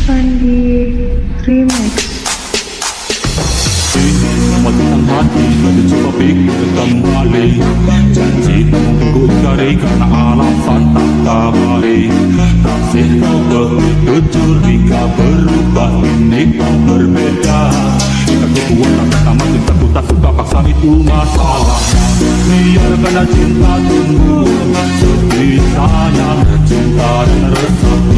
Sandi Remix. Matang hati dan coba pikir kembali. Janji mungkin ku ingkari karena alasan tak kabari. Kasih kau begitu jujur jika berubah ini kau berbeda. Jika ku kuat tak pertama cintaku tak suka paksa itu masalahnya. Biarkanlah cinta tumbuh sebisanya, cinta dan resah